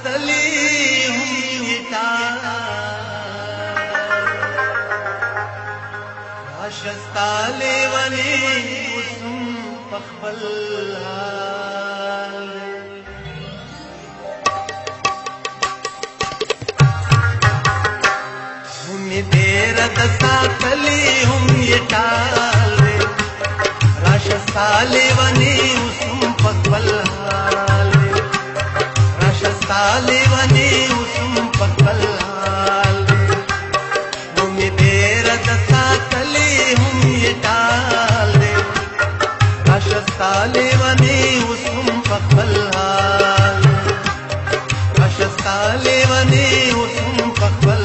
ساتلی هم یتا راشستا لیونی وسم پخبل هم دیر دستا تلی هم یتا راشستا لیونی وسم پخبل راشستا لیونی وسم پخبل هم دیر دستا تلی هم یتا راشستا لیونی وسم پخبل راشستا لیونی وسم پخبل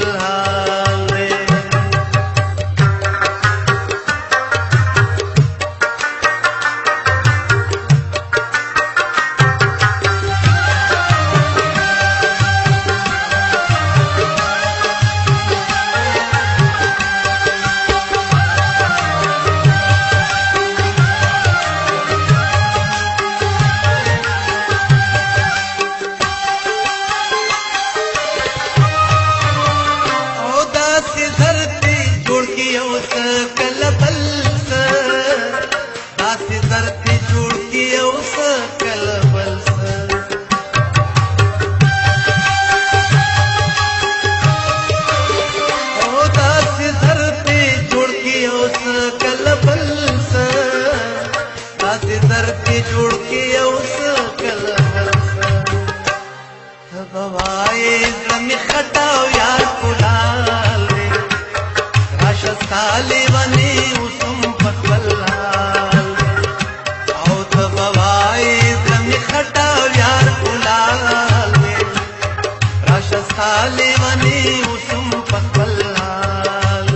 जोड़ के उस कलवल हवाए जमी खटाओ यार कुलाल राशस्ता लेवनी उसम पकवलाल आओ हवाए जमी खटाओ यार कुलाल राशस्ता लेवनी उसम पकवलाल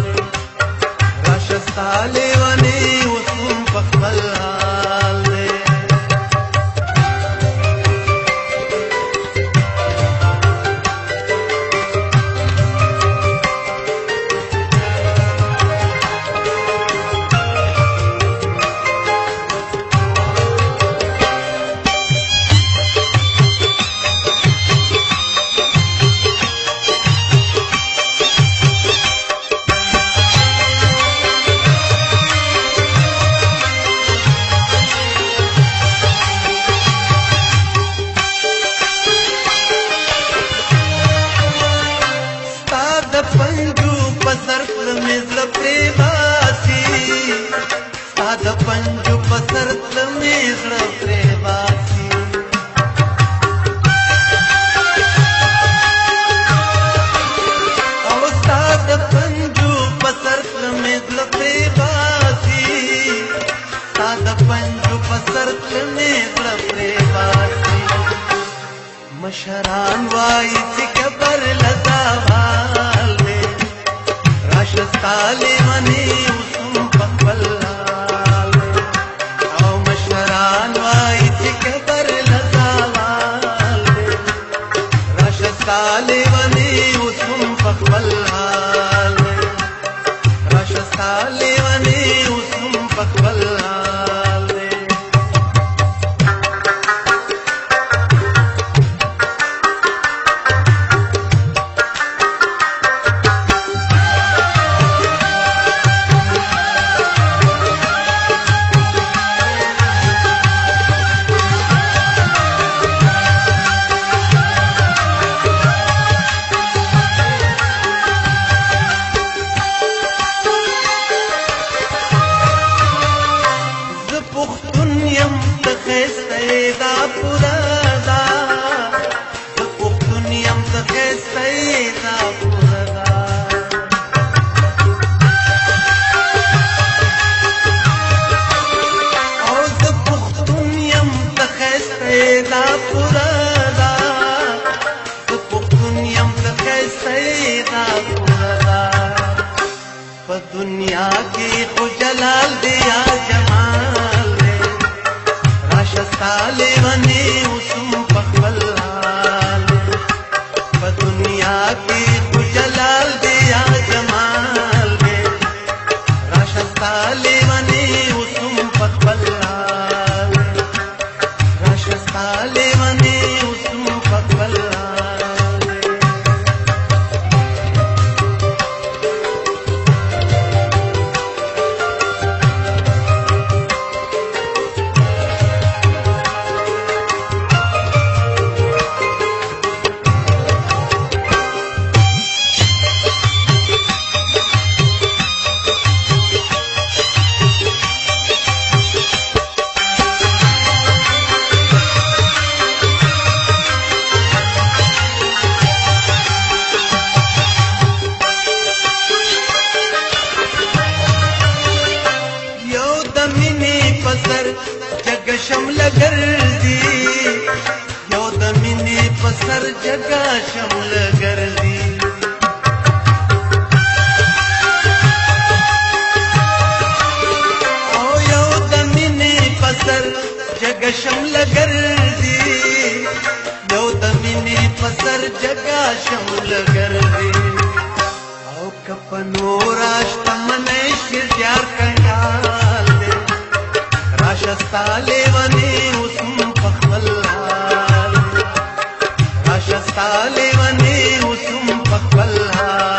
राशस्ता लेवनी उसम पकवलाल पंजु पसरत मेघड़ प्रेवासी औस्ताद पंजु पसरत मेघड़ प्रेवासी साद पंजु पसरत मेघड़ प्रेवासी मशरान वाई सिकबर लजावाल राशस्ता लेवनी उसम पकवल लेवनी उसम पकवल राशस्ता लेवनी उसम पकवल दुनिया की जलाल दिया जमाल राशस्ता लेवनी उसम पकवल दुनिया की जलाल दिया जमाल राशस्ता लेवनी उसम पकवल राशस्ता लेवनी उसम पकवल गर्दी यो दमिनी पसर जगा शमल गर्दी ओ यो दमिनी पसर जगा शमल गर्दी यो दमिनी पसर जगा शमल गर्दी ओ कपनो राष्ट्र मने शिरजार कंडाल दे राशस्ताले वने उसम पखवल्हाल राशस्ताले वने उसम पखवल्हाल